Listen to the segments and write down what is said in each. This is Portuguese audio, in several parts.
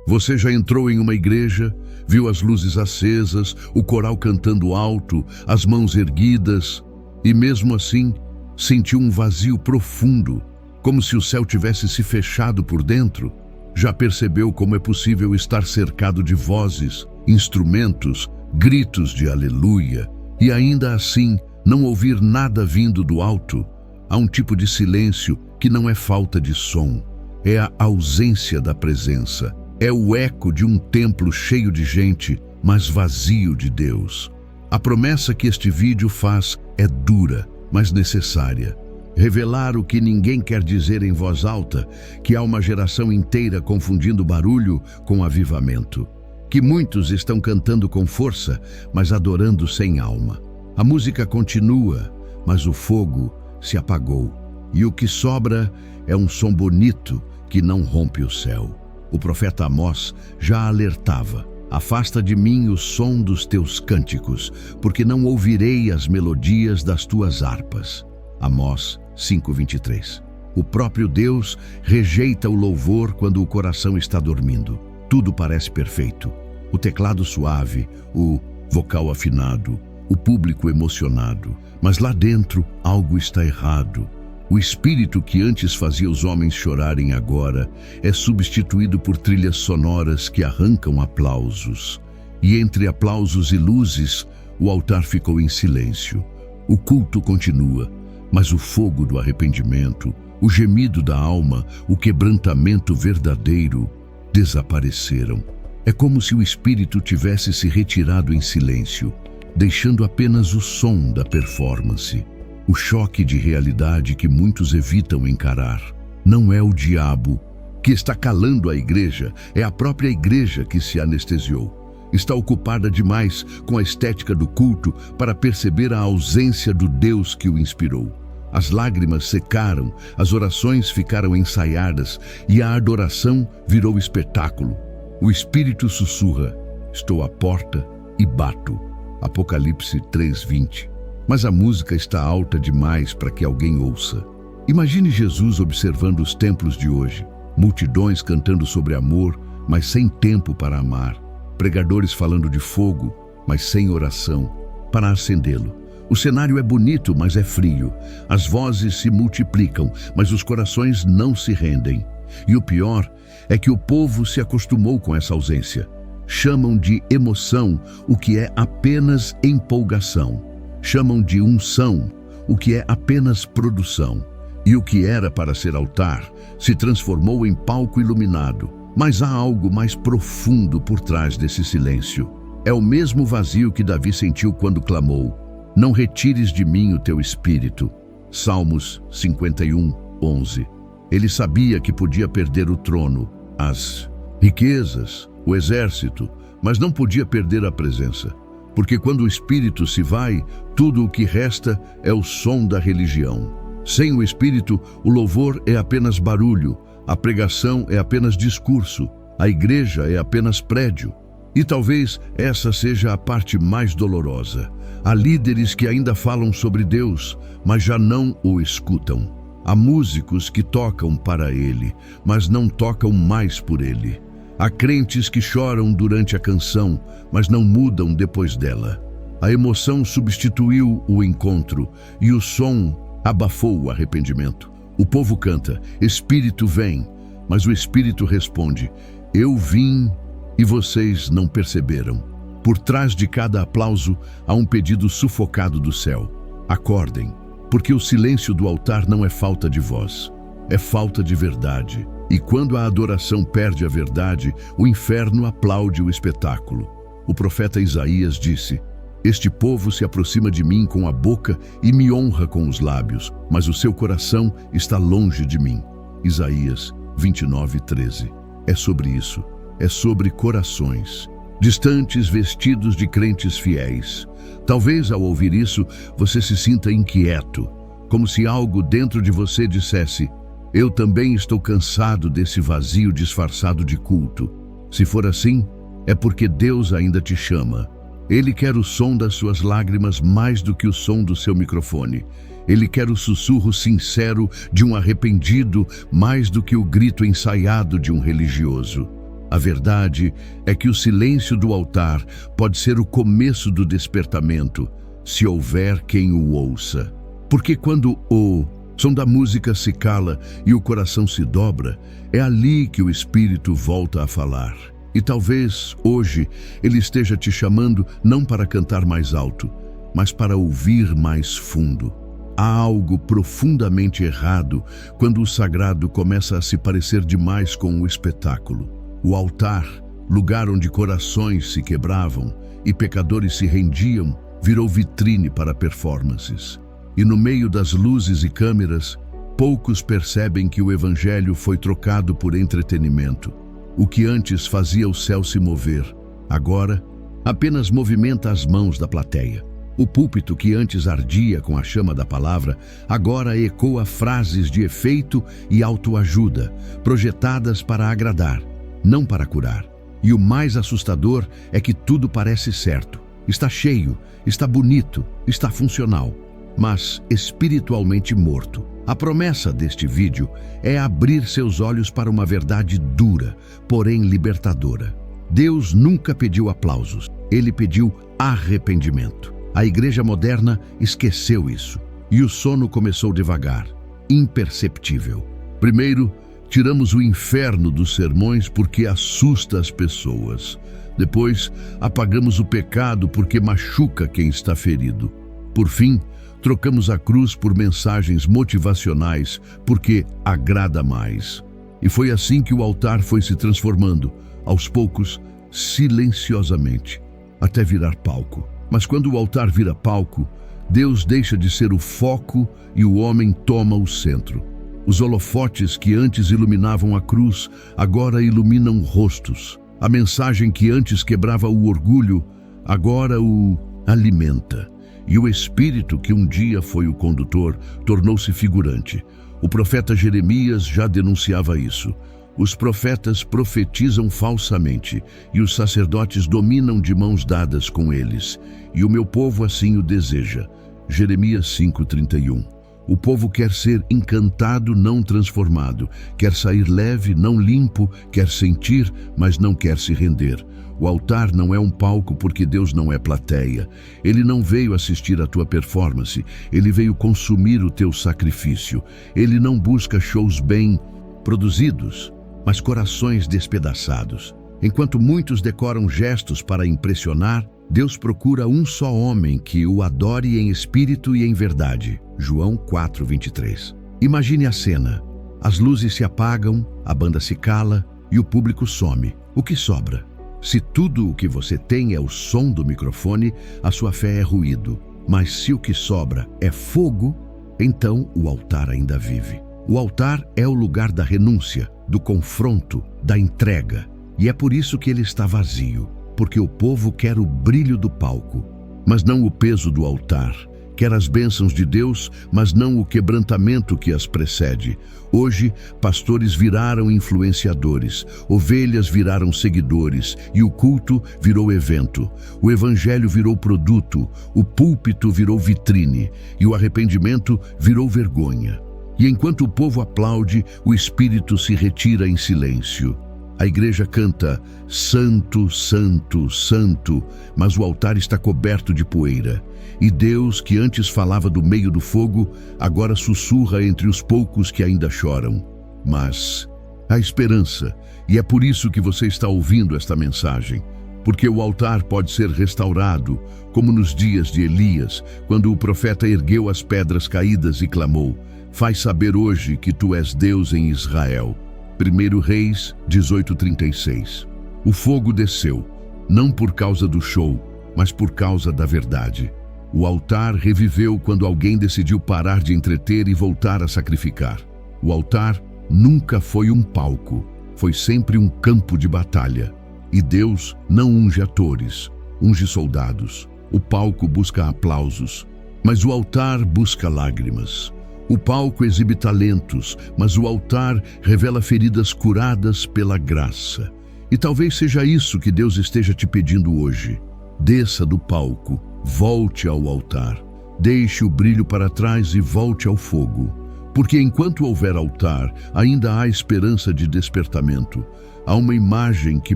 Você já entrou em uma igreja, viu as luzes acesas, o coral cantando alto, as mãos erguidas, e mesmo assim sentiu um vazio profundo, como se o céu tivesse se fechado por dentro? Já percebeu como é possível estar cercado de vozes, instrumentos, gritos de aleluia, e ainda assim não ouvir nada vindo do alto? Há um tipo de silêncio que não é falta de som, é a ausência da presença. É o eco de um templo cheio de gente, mas vazio de Deus. A promessa que este vídeo faz é dura, mas necessária. Revelar o que ninguém quer dizer em voz alta, que há uma geração inteira confundindo barulho com avivamento. Que muitos estão cantando com força, mas adorando sem alma. A música continua, mas o fogo se apagou. E o que sobra é um som bonito que não rompe o céu. O profeta Amós já alertava: afasta de mim o som dos teus cânticos, porque não ouvirei as melodias das tuas harpas. Amós 5:23. O próprio Deus rejeita o louvor quando o coração está dormindo. Tudo parece perfeito. O teclado suave, o vocal afinado, o público emocionado. Mas lá dentro algo está errado. O espírito que antes fazia os homens chorarem agora é substituído por trilhas sonoras que arrancam aplausos. E entre aplausos e luzes, o altar ficou em silêncio. O culto continua, mas o fogo do arrependimento, o gemido da alma, o quebrantamento verdadeiro desapareceram. É como se o espírito tivesse se retirado em silêncio, deixando apenas o som da performance. O choque de realidade que muitos evitam encarar. Não é o diabo que está calando a igreja, é a própria igreja que se anestesiou. Está ocupada demais com a estética do culto para perceber a ausência do Deus que o inspirou. As lágrimas secaram, as orações ficaram ensaiadas e a adoração virou espetáculo. O Espírito sussurra: estou à porta e bato. Apocalipse 3:20. Mas a música está alta demais para que alguém ouça. Imagine Jesus observando os templos de hoje. Multidões cantando sobre amor, mas sem tempo para amar. Pregadores falando de fogo, mas sem oração para acendê-lo. O cenário é bonito, mas é frio. As vozes se multiplicam, mas os corações não se rendem. E o pior é que o povo se acostumou com essa ausência. Chamam de emoção o que é apenas empolgação. Chamam de unção o que é apenas produção. E o que era para ser altar se transformou em palco iluminado. Mas há algo mais profundo por trás desse silêncio. É o mesmo vazio que Davi sentiu quando clamou: não retires de mim o teu espírito. Salmos 51:11. Ele sabia que podia perder o trono, as riquezas, o exército, mas não podia perder a presença. Porque quando o espírito se vai, tudo o que resta é o som da religião. Sem o espírito, o louvor é apenas barulho, a pregação é apenas discurso, a igreja é apenas prédio. E talvez essa seja a parte mais dolorosa. Há líderes que ainda falam sobre Deus, mas já não o escutam. Há músicos que tocam para Ele, mas não tocam mais por Ele. Há crentes que choram durante a canção, mas não mudam depois dela. A emoção substituiu o encontro e o som abafou o arrependimento. O povo canta: Espírito vem, mas o Espírito responde: eu vim e vocês não perceberam. Por trás de cada aplauso há um pedido sufocado do céu: acordem, porque o silêncio do altar não é falta de voz, é falta de verdade. E quando a adoração perde a verdade, o inferno aplaude o espetáculo. O profeta Isaías disse: este povo se aproxima de mim com a boca e me honra com os lábios, mas o seu coração está longe de mim. Isaías 29:13. É sobre isso. É sobre corações distantes, vestidos de crentes fiéis. Talvez ao ouvir isso, você se sinta inquieto, como se algo dentro de você dissesse: eu também estou cansado desse vazio disfarçado de culto. Se for assim, é porque Deus ainda te chama. Ele quer o som das suas lágrimas mais do que o som do seu microfone. Ele quer o sussurro sincero de um arrependido mais do que o grito ensaiado de um religioso. A verdade é que o silêncio do altar pode ser o começo do despertamento, se houver quem o ouça. Porque quando o som da música se cala e o coração se dobra, é ali que o Espírito volta a falar. E talvez, hoje, ele esteja te chamando não para cantar mais alto, mas para ouvir mais fundo. Há algo profundamente errado quando o sagrado começa a se parecer demais com o espetáculo. O altar, lugar onde corações se quebravam e pecadores se rendiam, virou vitrine para performances. E no meio das luzes e câmeras, poucos percebem que o evangelho foi trocado por entretenimento. O que antes fazia o céu se mover, agora apenas movimenta as mãos da plateia. O púlpito que antes ardia com a chama da palavra, agora ecoa frases de efeito e autoajuda, projetadas para agradar, não para curar. E o mais assustador é que tudo parece certo. Está cheio, está bonito, está funcional, mas espiritualmente morto. A promessa deste vídeo é abrir seus olhos para uma verdade dura, porém libertadora. Deus nunca pediu aplausos, ele pediu arrependimento. A igreja moderna esqueceu isso, e o sono começou devagar, imperceptível. Primeiro, tiramos o inferno dos sermões porque assusta as pessoas. Depois, apagamos o pecado porque machuca quem está ferido. Por fim, trocamos a cruz por mensagens motivacionais porque agrada mais. E foi assim que o altar foi se transformando, aos poucos, silenciosamente, até virar palco. Mas quando o altar vira palco, Deus deixa de ser o foco e o homem toma o centro. Os holofotes que antes iluminavam a cruz, agora iluminam rostos. A mensagem que antes quebrava o orgulho, agora o alimenta. E o Espírito, que um dia foi o condutor, tornou-se figurante. O profeta Jeremias já denunciava isso. Os profetas profetizam falsamente, e os sacerdotes dominam de mãos dadas com eles. E o meu povo assim o deseja. Jeremias 5:31. O povo quer ser encantado, não transformado. Quer sair leve, não limpo. Quer sentir, mas não quer se render. O altar não é um palco porque Deus não é plateia. Ele não veio assistir à tua performance, ele veio consumir o teu sacrifício. Ele não busca shows bem produzidos, mas corações despedaçados. Enquanto muitos decoram gestos para impressionar, Deus procura um só homem que o adore em espírito e em verdade. João 4:23. Imagine a cena. As luzes se apagam, a banda se cala e o público some. O que sobra? Se tudo o que você tem é o som do microfone, a sua fé é ruído. Mas se o que sobra é fogo, então o altar ainda vive. O altar é o lugar da renúncia, do confronto, da entrega. E é por isso que ele está vazio, porque o povo quer o brilho do palco, mas não o peso do altar. Quer as bênçãos de Deus, mas não o quebrantamento que as precede. Hoje, pastores viraram influenciadores, ovelhas viraram seguidores e o culto virou evento. O evangelho virou produto, o púlpito virou vitrine e o arrependimento virou vergonha. E enquanto o povo aplaude, o Espírito se retira em silêncio. A igreja canta, Santo, Santo, Santo, mas o altar está coberto de poeira. E Deus, que antes falava do meio do fogo, agora sussurra entre os poucos que ainda choram. Mas há esperança, e é por isso que você está ouvindo esta mensagem. Porque o altar pode ser restaurado, como nos dias de Elias, quando o profeta ergueu as pedras caídas e clamou, faz saber hoje que tu és Deus em Israel. 1 Reis 18:36. O fogo desceu, não por causa do show, mas por causa da verdade. O altar reviveu quando alguém decidiu parar de entreter e voltar a sacrificar. O altar nunca foi um palco, foi sempre um campo de batalha. E Deus não unge atores, unge soldados. O palco busca aplausos, mas o altar busca lágrimas. O palco exibe talentos, mas o altar revela feridas curadas pela graça. E talvez seja isso que Deus esteja te pedindo hoje. Desça do palco, volte ao altar. Deixe o brilho para trás e volte ao fogo. Porque enquanto houver altar, ainda há esperança de despertamento. Há uma imagem que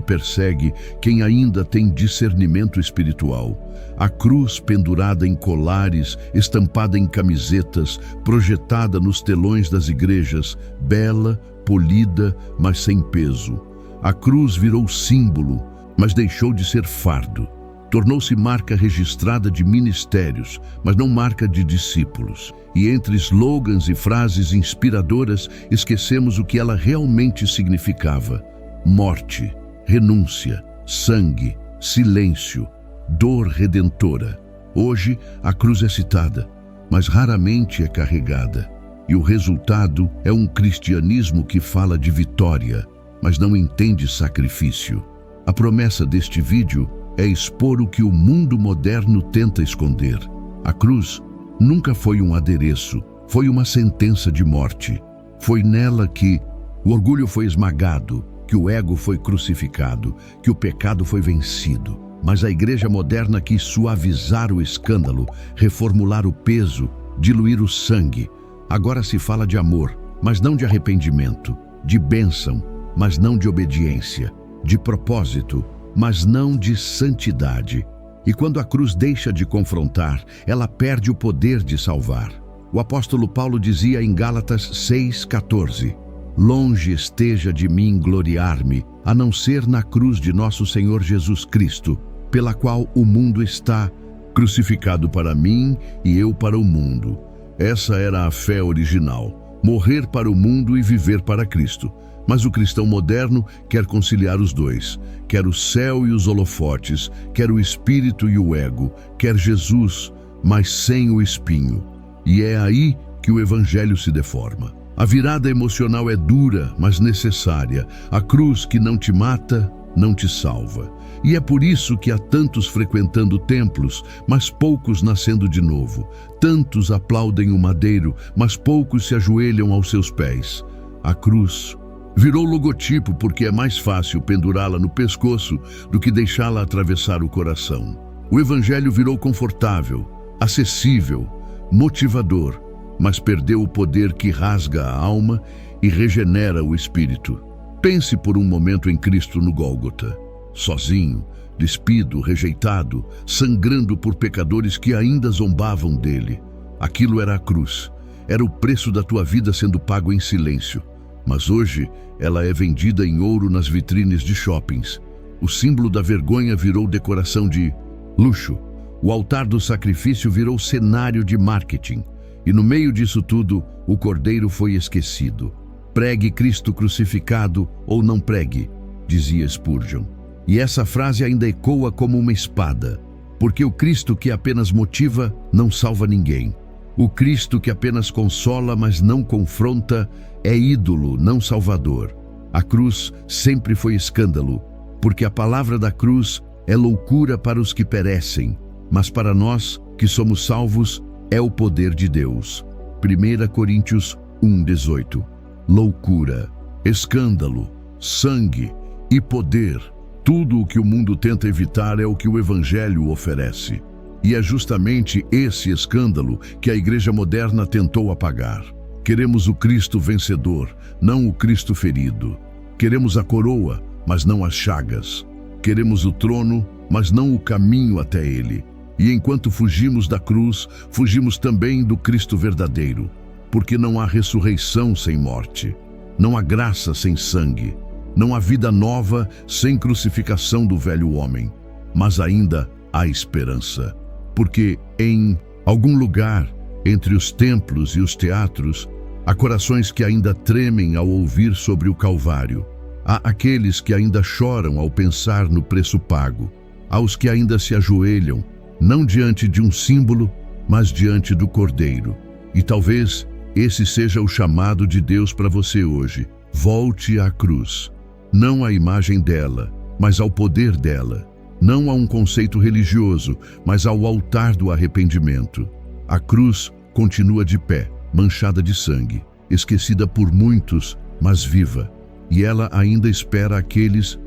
persegue quem ainda tem discernimento espiritual. A cruz pendurada em colares, estampada em camisetas, projetada nos telões das igrejas, bela, polida, mas sem peso. A cruz virou símbolo, mas deixou de ser fardo. Tornou-se marca registrada de ministérios, mas não marca de discípulos. E entre slogans e frases inspiradoras, esquecemos o que ela realmente significava: morte, renúncia, sangue, silêncio, dor redentora. Hoje, a cruz é citada, mas raramente é carregada. E o resultado é um cristianismo que fala de vitória, mas não entende sacrifício. A promessa deste vídeo é expor o que o mundo moderno tenta esconder. A cruz nunca foi um adereço, foi uma sentença de morte. Foi nela que o orgulho foi esmagado, que o ego foi crucificado, que o pecado foi vencido. Mas a igreja moderna quis suavizar o escândalo, reformular o peso, diluir o sangue. Agora se fala de amor, mas não de arrependimento, de bênção, mas não de obediência, de propósito, mas não de santidade. E quando a cruz deixa de confrontar, ela perde o poder de salvar. O apóstolo Paulo dizia em Gálatas 6,14: longe esteja de mim gloriar-me, a não ser na cruz de nosso Senhor Jesus Cristo, pela qual o mundo está crucificado para mim e eu para o mundo. Essa era a fé original: morrer para o mundo e viver para Cristo. Mas o cristão moderno quer conciliar os dois. Quer o céu e os holofotes, quer o espírito e o ego, quer Jesus, mas sem o espinho. E é aí que o evangelho se deforma. A virada emocional é dura, mas necessária. A cruz que não te mata, não te salva. E é por isso que há tantos frequentando templos, mas poucos nascendo de novo. Tantos aplaudem o madeiro, mas poucos se ajoelham aos seus pés. A cruz virou logotipo porque é mais fácil pendurá-la no pescoço do que deixá-la atravessar o coração. O evangelho virou confortável, acessível, motivador, mas perdeu o poder que rasga a alma e regenera o espírito. Pense por um momento em Cristo no Gólgota, sozinho, despido, rejeitado, sangrando por pecadores que ainda zombavam dele. Aquilo era a cruz, era o preço da tua vida sendo pago em silêncio. Mas hoje ela é vendida em ouro nas vitrines de shoppings. O símbolo da vergonha virou decoração de luxo. O altar do sacrifício virou cenário de marketing. E no meio disso tudo, o cordeiro foi esquecido. Pregue Cristo crucificado ou não pregue, dizia Spurgeon. E essa frase ainda ecoa como uma espada, porque o Cristo que apenas motiva não salva ninguém. O Cristo que apenas consola, mas não confronta, é ídolo, não salvador. A cruz sempre foi escândalo, porque a palavra da cruz é loucura para os que perecem, mas para nós, que somos salvos, é o poder de Deus. 1 Coríntios 1,18. Loucura, escândalo, sangue e poder. Tudo o que o mundo tenta evitar é o que o Evangelho oferece. E é justamente esse escândalo que a igreja moderna tentou apagar. Queremos o Cristo vencedor, não o Cristo ferido. Queremos a coroa, mas não as chagas. Queremos o trono, mas não o caminho até ele. E enquanto fugimos da cruz, fugimos também do Cristo verdadeiro. Porque não há ressurreição sem morte. Não há graça sem sangue. Não há vida nova sem crucificação do velho homem. Mas ainda há esperança. Porque em algum lugar, entre os templos e os teatros, há corações que ainda tremem ao ouvir sobre o Calvário. Há aqueles que ainda choram ao pensar no preço pago. Há os que ainda se ajoelham, não diante de um símbolo, mas diante do Cordeiro. E talvez esse seja o chamado de Deus para você hoje. Volte à cruz. Não à imagem dela, mas ao poder dela. Não a um conceito religioso, mas ao altar do arrependimento. A cruz continua de pé, manchada de sangue, esquecida por muitos, mas viva. E ela ainda espera aqueles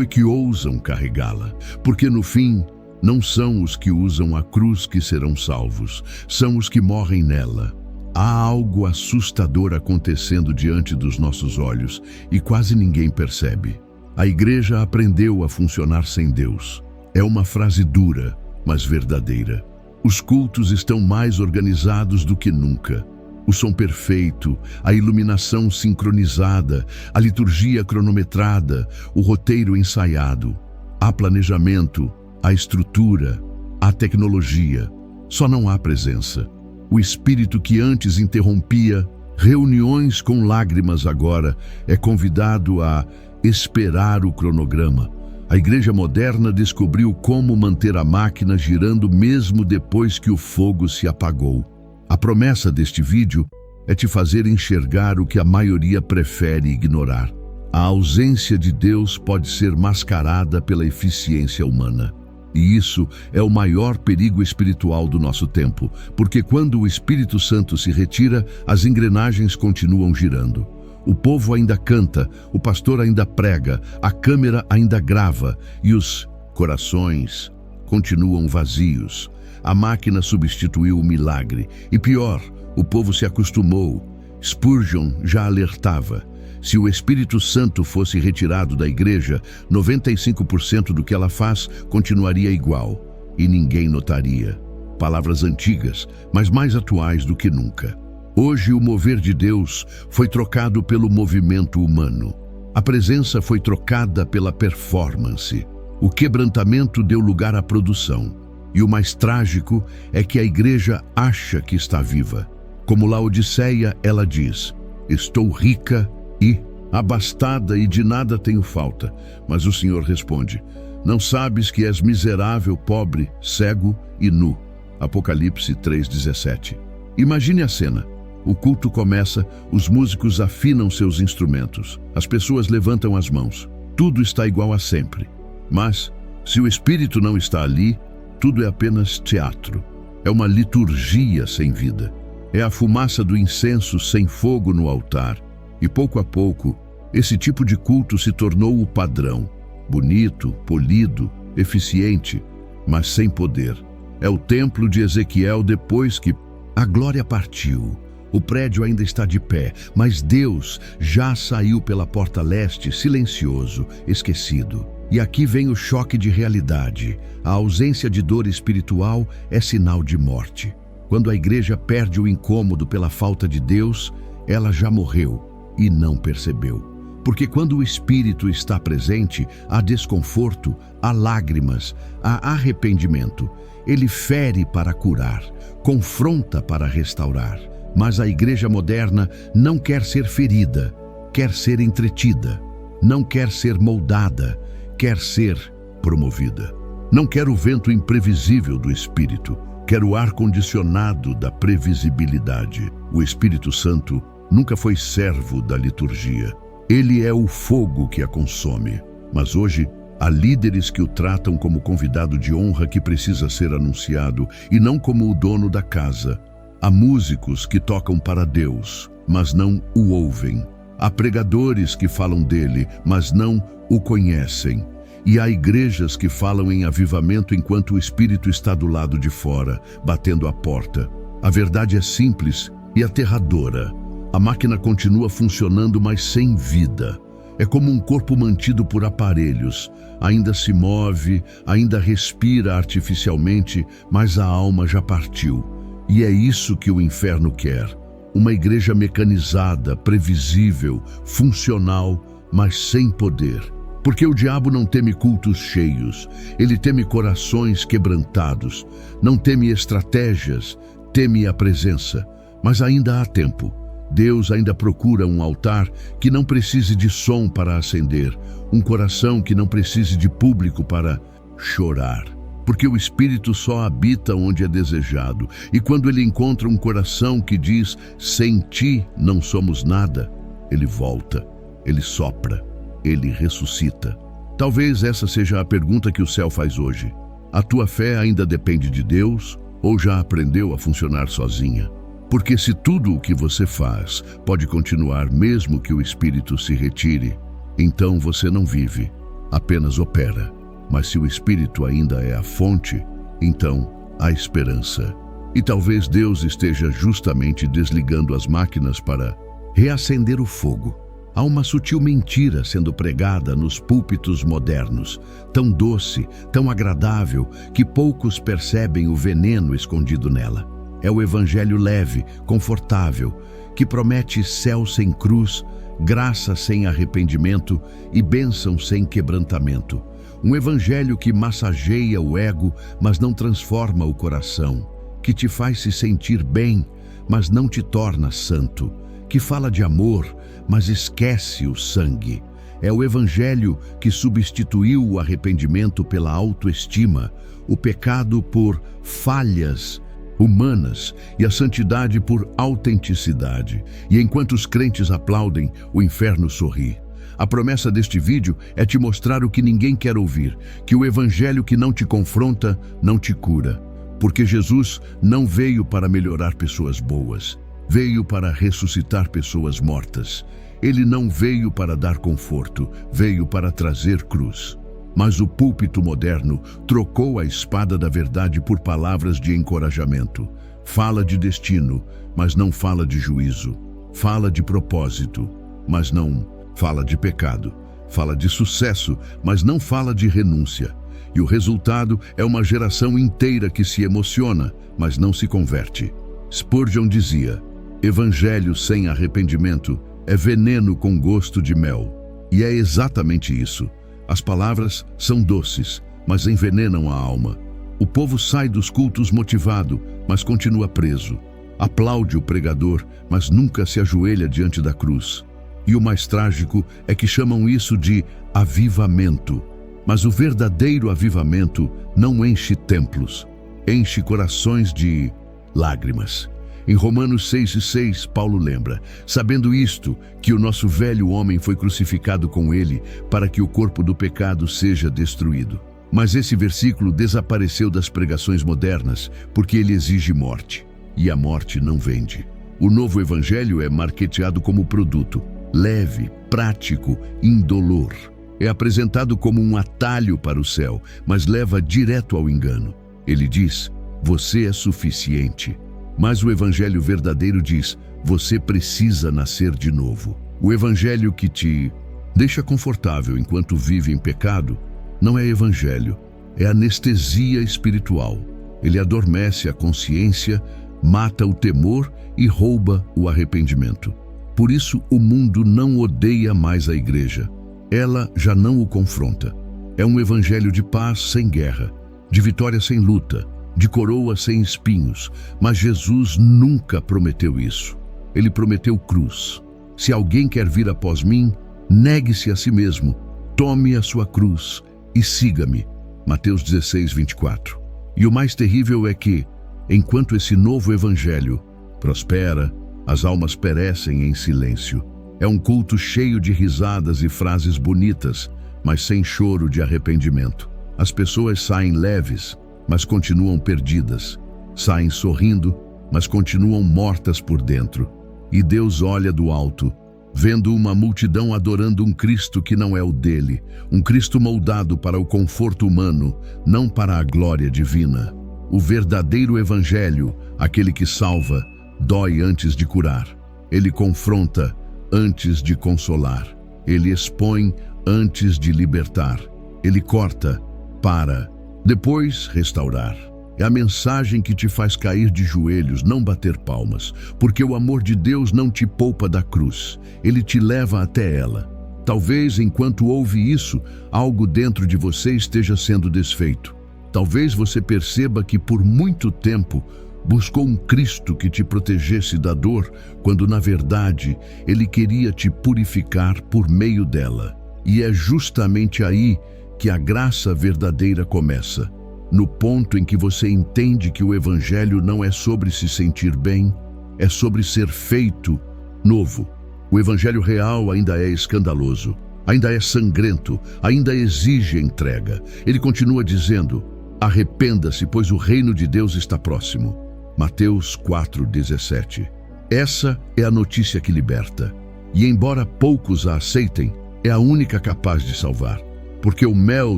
que ousam carregá-la. Porque no fim, não são os que usam a cruz que serão salvos, são os que morrem nela. Há algo assustador acontecendo diante dos nossos olhos e quase ninguém percebe. A igreja aprendeu a funcionar sem Deus. É uma frase dura, mas verdadeira. Os cultos estão mais organizados do que nunca. O som perfeito, a iluminação sincronizada, a liturgia cronometrada, o roteiro ensaiado. Há planejamento, há estrutura, há tecnologia. Só não há presença. O espírito que antes interrompia reuniões com lágrimas agora é convidado a esperar o cronograma. A igreja moderna descobriu como manter a máquina girando mesmo depois que o fogo se apagou. A promessa deste vídeo é te fazer enxergar o que a maioria prefere ignorar. A ausência de Deus pode ser mascarada pela eficiência humana. E isso é o maior perigo espiritual do nosso tempo, porque quando o Espírito Santo se retira, as engrenagens continuam girando. O povo ainda canta, o pastor ainda prega, a câmera ainda grava e os corações continuam vazios. A máquina substituiu o milagre. E pior, o povo se acostumou. Spurgeon já alertava. Se o Espírito Santo fosse retirado da igreja, 95% do que ela faz continuaria igual e ninguém notaria. Palavras antigas, mas mais atuais do que nunca. Hoje o mover de Deus foi trocado pelo movimento humano. A presença foi trocada pela performance. O quebrantamento deu lugar à produção. E o mais trágico é que a igreja acha que está viva. Como Laodiceia, ela diz: estou rica e abastada e de nada tenho falta. Mas o Senhor responde: não sabes que és miserável, pobre, cego e nu. Apocalipse 3:17. Imagine a cena. O culto começa, os músicos afinam seus instrumentos, as pessoas levantam as mãos. Tudo está igual a sempre. Mas, se o Espírito não está ali, tudo é apenas teatro. É uma liturgia sem vida. É a fumaça do incenso sem fogo no altar. E pouco a pouco, esse tipo de culto se tornou o padrão. Bonito, polido, eficiente, mas sem poder. É o templo de Ezequiel depois que a glória partiu. O prédio ainda está de pé, mas Deus já saiu pela porta leste, silencioso, esquecido. E aqui vem o choque de realidade. A ausência de dor espiritual é sinal de morte. Quando a igreja perde o incômodo pela falta de Deus, ela já morreu e não percebeu. Porque quando o Espírito está presente, há desconforto, há lágrimas, há arrependimento. Ele fere para curar, confronta para restaurar. Mas a igreja moderna não quer ser ferida, quer ser entretida. Não quer ser moldada, quer ser promovida. Não quer o vento imprevisível do Espírito, quer o ar-condicionado da previsibilidade. O Espírito Santo nunca foi servo da liturgia. Ele é o fogo que a consome. Mas hoje, há líderes que o tratam como convidado de honra que precisa ser anunciado e não como o dono da casa. Há músicos que tocam para Deus, mas não o ouvem. Há pregadores que falam dele, mas não o conhecem. E há igrejas que falam em avivamento enquanto o Espírito está do lado de fora, batendo a porta. A verdade é simples e aterradora. A máquina continua funcionando, mas sem vida. É como um corpo mantido por aparelhos. Ainda se move, ainda respira artificialmente, mas a alma já partiu. E é isso que o inferno quer. Uma igreja mecanizada, previsível, funcional, mas sem poder. Porque o diabo não teme cultos cheios, ele teme corações quebrantados, não teme estratégias, teme a presença. Mas ainda há tempo. Deus ainda procura um altar que não precise de som para acender, um coração que não precise de público para chorar. Porque o Espírito só habita onde é desejado. E quando ele encontra um coração que diz, sem ti não somos nada, ele volta, ele sopra, ele ressuscita. Talvez essa seja a pergunta que o céu faz hoje. A tua fé ainda depende de Deus ou já aprendeu a funcionar sozinha? Porque se tudo o que você faz pode continuar mesmo que o Espírito se retire, então você não vive, apenas opera. Mas se o Espírito ainda é a fonte, então há esperança. E talvez Deus esteja justamente desligando as máquinas para reacender o fogo. Há uma sutil mentira sendo pregada nos púlpitos modernos, tão doce, tão agradável, que poucos percebem o veneno escondido nela. É o evangelho leve, confortável, que promete céu sem cruz, graça sem arrependimento e bênção sem quebrantamento. Um evangelho que massageia o ego, mas não transforma o coração, que te faz se sentir bem, mas não te torna santo, que fala de amor, mas esquece o sangue. É o evangelho que substituiu o arrependimento pela autoestima, o pecado por falhas humanas e a santidade por autenticidade. E enquanto os crentes aplaudem, o inferno sorri. A promessa deste vídeo é te mostrar o que ninguém quer ouvir, que o evangelho que não te confronta, não te cura. Porque Jesus não veio para melhorar pessoas boas, veio para ressuscitar pessoas mortas. Ele não veio para dar conforto, veio para trazer cruz. Mas o púlpito moderno trocou a espada da verdade por palavras de encorajamento. Fala de destino, mas não fala de juízo. Fala de propósito, mas não fala de pecado. Fala de sucesso, mas não fala de renúncia. E o resultado é uma geração inteira que se emociona, mas não se converte. Spurgeon dizia: evangelho sem arrependimento é veneno com gosto de mel. E é exatamente isso. As palavras são doces, mas envenenam a alma. O povo sai dos cultos motivado, mas continua preso. Aplaude o pregador, mas nunca se ajoelha diante da cruz. E o mais trágico é que chamam isso de avivamento. Mas o verdadeiro avivamento não enche templos, enche corações de lágrimas. Em Romanos 6:6, Paulo lembra: sabendo isto, que o nosso velho homem foi crucificado com ele, para que o corpo do pecado seja destruído. Mas esse versículo desapareceu das pregações modernas, porque ele exige morte, e a morte não vende. O novo evangelho é marketeado como produto, leve, prático, indolor. É apresentado como um atalho para o céu, mas leva direto ao engano. Ele diz: você é suficiente. Mas o evangelho verdadeiro diz: você precisa nascer de novo. O evangelho que te deixa confortável enquanto vive em pecado não é evangelho, é anestesia espiritual. Ele adormece a consciência, mata o temor e rouba o arrependimento. Por isso o mundo não odeia mais a igreja. Ela já não o confronta. É um evangelho de paz sem guerra, de vitória sem luta, de coroa sem espinhos. Mas Jesus nunca prometeu isso. Ele prometeu cruz. Se alguém quer vir após mim, negue-se a si mesmo, tome a sua cruz e siga-me. Mateus 16:24. E o mais terrível é que, enquanto esse novo evangelho prospera, as almas perecem em silêncio. É um culto cheio de risadas e frases bonitas, mas sem choro de arrependimento. As pessoas saem leves, mas continuam perdidas. Saem sorrindo, mas continuam mortas por dentro. E Deus olha do alto, vendo uma multidão adorando um Cristo que não é o dele, um Cristo moldado para o conforto humano, não para a glória divina. O verdadeiro evangelho, aquele que salva, dói antes de curar. Ele confronta antes de consolar. Ele expõe antes de libertar. Ele corta para depois restaurar. É a mensagem que te faz cair de joelhos, não bater palmas, porque o amor de Deus não te poupa da cruz. Ele te leva até ela. Talvez, enquanto ouve isso, algo dentro de você esteja sendo desfeito. Talvez você perceba que por muito tempo buscou um Cristo que te protegesse da dor, quando na verdade Ele queria te purificar por meio dela. E é justamente aí que a graça verdadeira começa. No ponto em que você entende que o evangelho não é sobre se sentir bem, é sobre ser feito novo. O evangelho real ainda é escandaloso, ainda é sangrento, ainda exige entrega. Ele continua dizendo: arrependa-se, pois o reino de Deus está próximo. Mateus 4:17. Essa é a notícia que liberta. E embora poucos a aceitem, é a única capaz de salvar. Porque o mel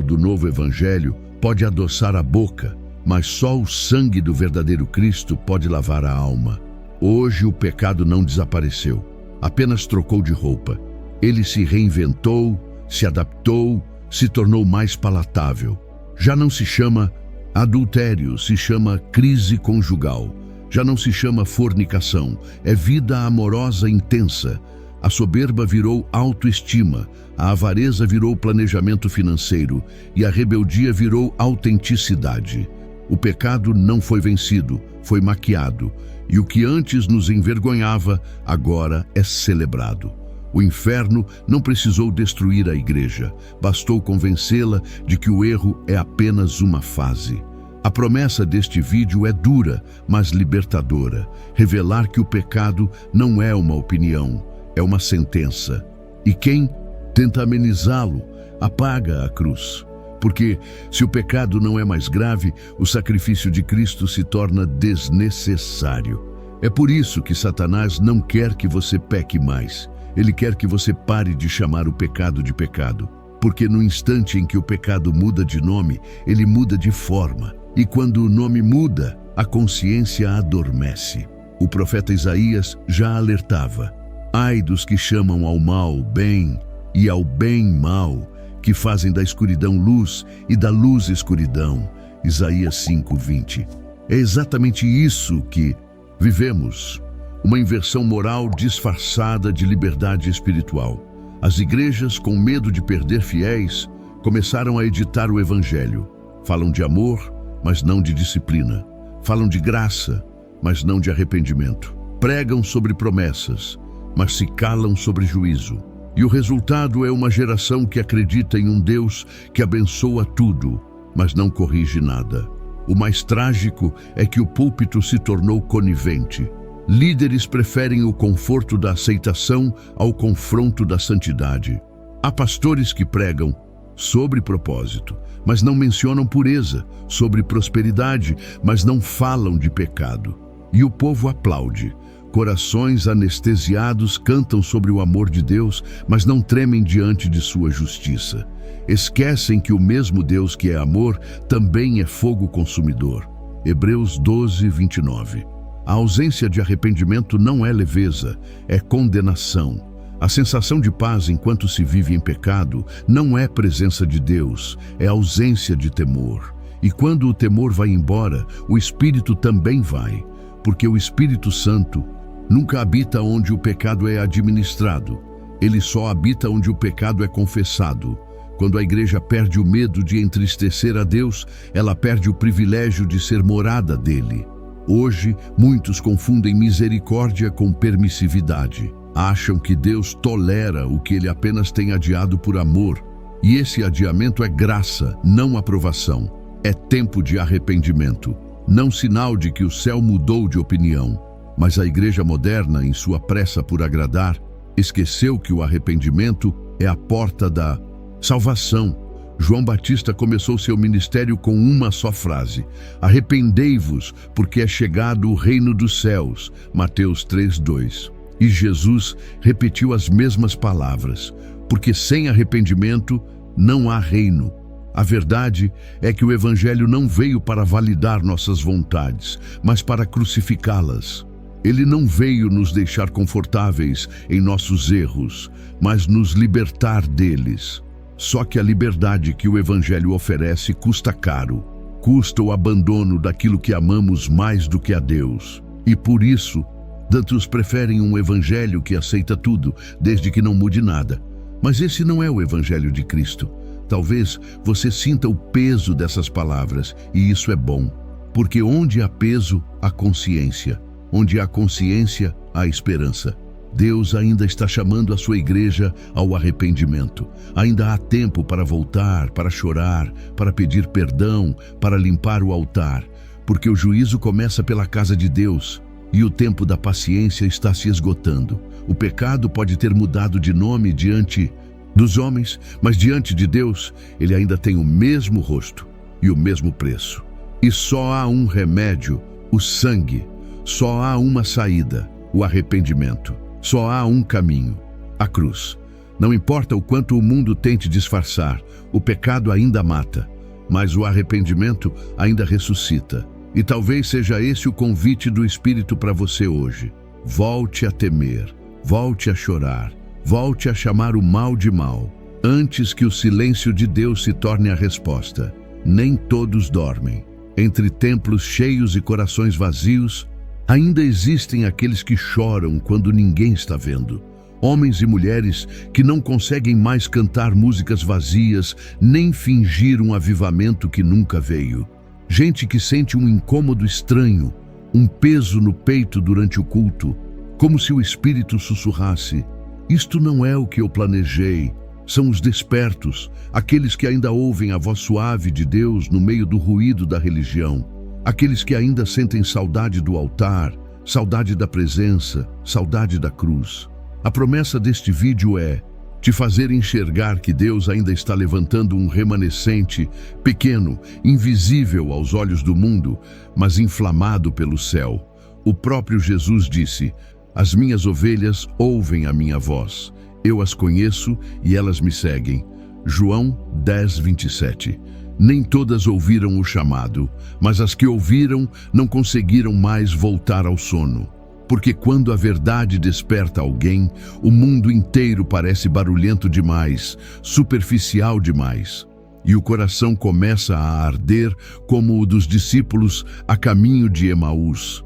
do novo evangelho pode adoçar a boca, mas só o sangue do verdadeiro Cristo pode lavar a alma. Hoje o pecado não desapareceu, apenas trocou de roupa. Ele se reinventou, se adaptou, se tornou mais palatável. Já não se chama adultério, se chama crise conjugal. Já não se chama fornicação, é vida amorosa intensa. A soberba virou autoestima, a avareza virou planejamento financeiro e a rebeldia virou autenticidade. O pecado não foi vencido, foi maquiado, e o que antes nos envergonhava, agora é celebrado. O inferno não precisou destruir a igreja, bastou convencê-la de que o erro é apenas uma fase. A promessa deste vídeo é dura, mas libertadora. Revelar que o pecado não é uma opinião, é uma sentença. E quem tenta amenizá-lo, apaga a cruz. Porque, se o pecado não é mais grave, o sacrifício de Cristo se torna desnecessário. É por isso que Satanás não quer que você peque mais. Ele quer que você pare de chamar o pecado de pecado. Porque no instante em que o pecado muda de nome, ele muda de forma. E quando o nome muda, a consciência adormece. O profeta Isaías já alertava: ai dos que chamam ao mal bem e ao bem mal, que fazem da escuridão luz e da luz escuridão. Isaías 5:20. É exatamente isso que vivemos, uma inversão moral disfarçada de liberdade espiritual. As igrejas, com medo de perder fiéis, começaram a editar o evangelho. Falam de amor, mas não de disciplina. Falam de graça, mas não de arrependimento. Pregam sobre promessas, mas se calam sobre juízo. E o resultado é uma geração que acredita em um Deus que abençoa tudo, mas não corrige nada. O mais trágico é que o púlpito se tornou conivente. Líderes preferem o conforto da aceitação ao confronto da santidade. Há pastores que pregam sobre propósito, mas não mencionam pureza, sobre prosperidade, mas não falam de pecado. E o povo aplaude. Corações anestesiados cantam sobre o amor de Deus, mas não tremem diante de sua justiça. Esquecem que o mesmo Deus que é amor também é fogo consumidor. Hebreus 12:29. A ausência de arrependimento não é leveza, é condenação. A sensação de paz enquanto se vive em pecado não é presença de Deus, é ausência de temor. E quando o temor vai embora, o Espírito também vai, porque o Espírito Santo nunca habita onde o pecado é administrado. Ele só habita onde o pecado é confessado. Quando a igreja perde o medo de entristecer a Deus, ela perde o privilégio de ser morada dele. Hoje, muitos confundem misericórdia com permissividade. Acham que Deus tolera o que ele apenas tem adiado por amor. E esse adiamento é graça, não aprovação. É tempo de arrependimento, não sinal de que o céu mudou de opinião. Mas a igreja moderna, em sua pressa por agradar, esqueceu que o arrependimento é a porta da salvação. João Batista começou seu ministério com uma só frase: arrependei-vos, porque é chegado o reino dos céus. Mateus 3:2. E Jesus repetiu as mesmas palavras, porque sem arrependimento não há reino. A verdade é que o Evangelho não veio para validar nossas vontades, mas para crucificá-las. Ele não veio nos deixar confortáveis em nossos erros, mas nos libertar deles. Só que a liberdade que o Evangelho oferece custa caro. Custa o abandono daquilo que amamos mais do que a Deus. E por isso, tantos preferem um Evangelho que aceita tudo, desde que não mude nada. Mas esse não é o Evangelho de Cristo. Talvez você sinta o peso dessas palavras, e isso é bom. Porque onde há peso, há consciência. Onde há consciência, há esperança. Deus ainda está chamando a sua igreja ao arrependimento. Ainda há tempo para voltar, para chorar, para pedir perdão, para limpar o altar. Porque o juízo começa pela casa de Deus e o tempo da paciência está se esgotando. O pecado pode ter mudado de nome diante dos homens, mas diante de Deus, ele ainda tem o mesmo rosto e o mesmo preço. E só há um remédio, o sangue. Só há uma saída, o arrependimento. Só há um caminho, a cruz. Não importa o quanto o mundo tente disfarçar, o pecado ainda mata, mas o arrependimento ainda ressuscita. E talvez seja esse o convite do Espírito para você hoje. Volte a temer, volte a chorar, Volte a chamar o mal de mal, antes que o silêncio de Deus se torne a resposta. Nem todos dormem. Entre templos cheios e corações vazios, ainda existem aqueles que choram quando ninguém está vendo. Homens e mulheres que não conseguem mais cantar músicas vazias, nem fingir um avivamento que nunca veio. Gente que sente um incômodo estranho, um peso no peito durante o culto, como se o Espírito sussurrasse: isto não é o que eu planejei. São os despertos, aqueles que ainda ouvem a voz suave de Deus no meio do ruído da religião, aqueles que ainda sentem saudade do altar, saudade da presença, saudade da cruz. A promessa deste vídeo é te fazer enxergar que Deus ainda está levantando um remanescente, pequeno, invisível aos olhos do mundo, mas inflamado pelo céu. O próprio Jesus disse: as minhas ovelhas ouvem a minha voz. Eu as conheço e elas me seguem. João 10:27. Nem todas ouviram o chamado, mas as que ouviram não conseguiram mais voltar ao sono. Porque quando a verdade desperta alguém, o mundo inteiro parece barulhento demais, superficial demais. E o coração começa a arder como o dos discípulos a caminho de Emaús.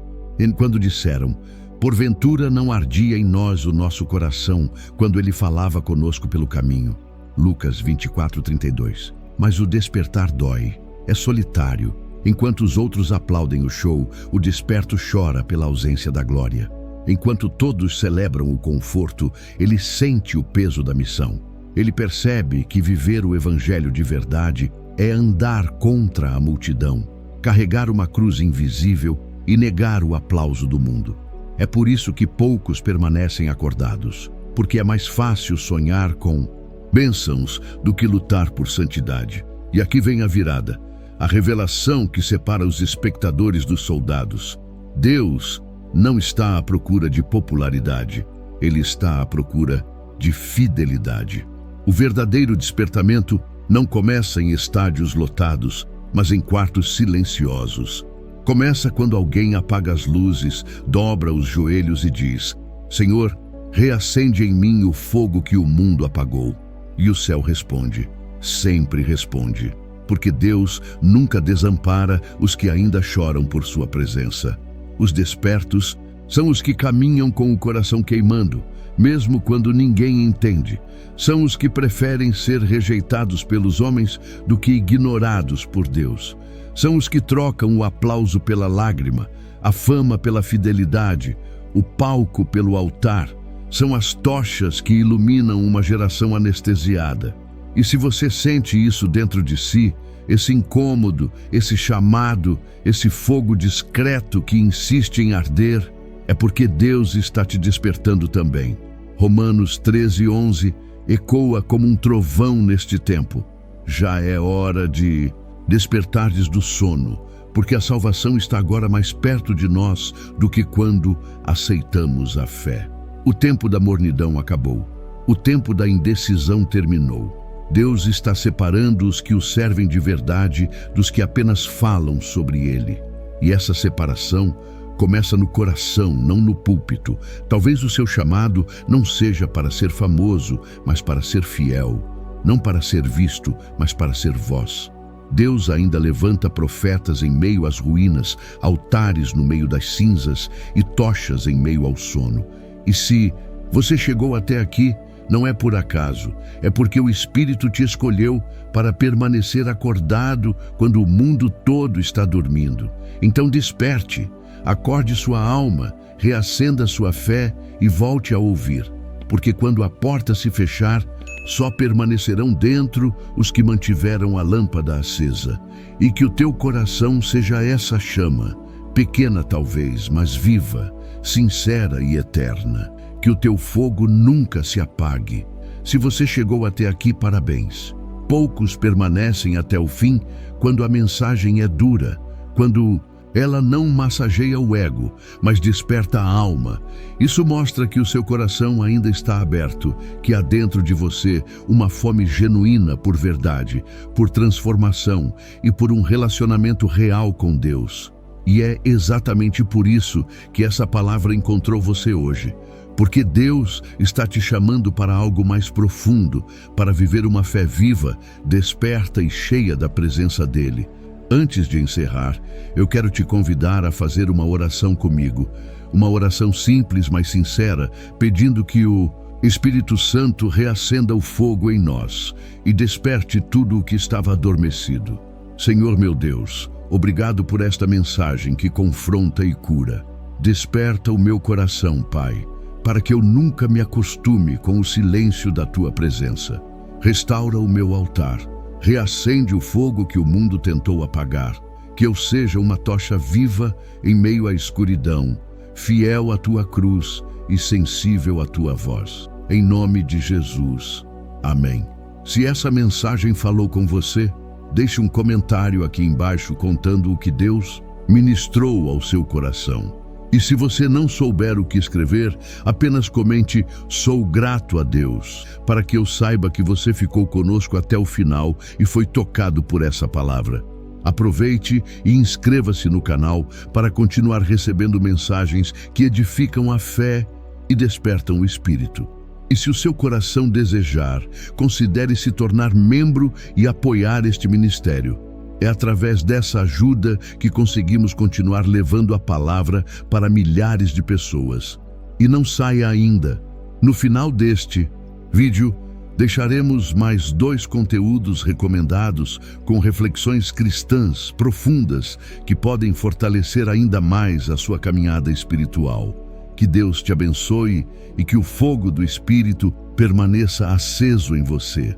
Quando disseram: porventura não ardia em nós o nosso coração quando ele falava conosco pelo caminho. Lucas 24:32. Mas o despertar dói, é solitário. Enquanto os outros aplaudem o show, o desperto chora pela ausência da glória. Enquanto todos celebram o conforto, ele sente o peso da missão. Ele percebe que viver o evangelho de verdade é andar contra a multidão, carregar uma cruz invisível e negar o aplauso do mundo. É por isso que poucos permanecem acordados, porque é mais fácil sonhar com bênçãos do que lutar por santidade. E aqui vem a virada, a revelação que separa os espectadores dos soldados. Deus não está à procura de popularidade, Ele está à procura de fidelidade. O verdadeiro despertamento não começa em estádios lotados, mas em quartos silenciosos. Começa quando alguém apaga as luzes, dobra os joelhos e diz: Senhor, reacende em mim o fogo que o mundo apagou. E o céu responde, sempre responde, porque Deus nunca desampara os que ainda choram por sua presença. Os despertos são os que caminham com o coração queimando, mesmo quando ninguém entende. São os que preferem ser rejeitados pelos homens do que ignorados por Deus. São os que trocam o aplauso pela lágrima, a fama pela fidelidade, o palco pelo altar. São as tochas que iluminam uma geração anestesiada. E se você sente isso dentro de si, esse incômodo, esse chamado, esse fogo discreto que insiste em arder, é porque Deus está te despertando também. Romanos 13:11 ecoa como um trovão neste tempo. Já é hora de despertardes do sono, porque a salvação está agora mais perto de nós do que quando aceitamos a fé. O tempo da mornidão acabou. O tempo da indecisão terminou. Deus está separando os que o servem de verdade dos que apenas falam sobre ele. E essa separação começa no coração, não no púlpito. Talvez o seu chamado não seja para ser famoso, mas para ser fiel. Não para ser visto, mas para ser voz. Deus ainda levanta profetas em meio às ruínas, altares no meio das cinzas e tochas em meio ao sono. E se você chegou até aqui, não é por acaso, é porque o Espírito te escolheu para permanecer acordado quando o mundo todo está dormindo. Então desperte, acorde sua alma, reacenda sua fé e volte a ouvir. Porque quando a porta se fechar, só permanecerão dentro os que mantiveram a lâmpada acesa. E que o teu coração seja essa chama, pequena talvez, mas viva, sincera e eterna. Que o teu fogo nunca se apague. Se você chegou até aqui, parabéns. Poucos permanecem até o fim quando a mensagem é dura, quando ela não massageia o ego, mas desperta a alma. Isso mostra que o seu coração ainda está aberto, que há dentro de você uma fome genuína por verdade, por transformação e por um relacionamento real com Deus. E é exatamente por isso que essa palavra encontrou você hoje. porque Deus está te chamando para algo mais profundo, para viver uma fé viva, desperta e cheia da presença dEle. Antes de encerrar, eu quero te convidar a fazer uma oração comigo, uma oração simples, mas sincera, pedindo que o Espírito Santo reacenda o fogo em nós e desperte tudo o que estava adormecido. Senhor meu Deus, obrigado por esta mensagem que confronta e cura. Desperta o meu coração, Pai, para que eu nunca me acostume com o silêncio da Tua presença. Restaura o meu altar, reacende o fogo que o mundo tentou apagar, que eu seja uma tocha viva em meio à escuridão, fiel à Tua cruz e sensível à Tua voz. Em nome de Jesus. Amém. Se essa mensagem falou com você, deixe um comentário aqui embaixo contando o que Deus ministrou ao seu coração. E se você não souber o que escrever, apenas comente "Sou grato a Deus", para que eu saiba que você ficou conosco até o final e foi tocado por essa palavra. Aproveite e inscreva-se no canal para continuar recebendo mensagens que edificam a fé e despertam o espírito. E se o seu coração desejar, considere se tornar membro e apoiar este ministério. É através dessa ajuda que conseguimos continuar levando a palavra para milhares de pessoas. E não saia ainda. No final deste vídeo, deixaremos mais 2 conteúdos recomendados com reflexões cristãs profundas que podem fortalecer ainda mais a sua caminhada espiritual. Que Deus te abençoe e que o fogo do Espírito permaneça aceso em você.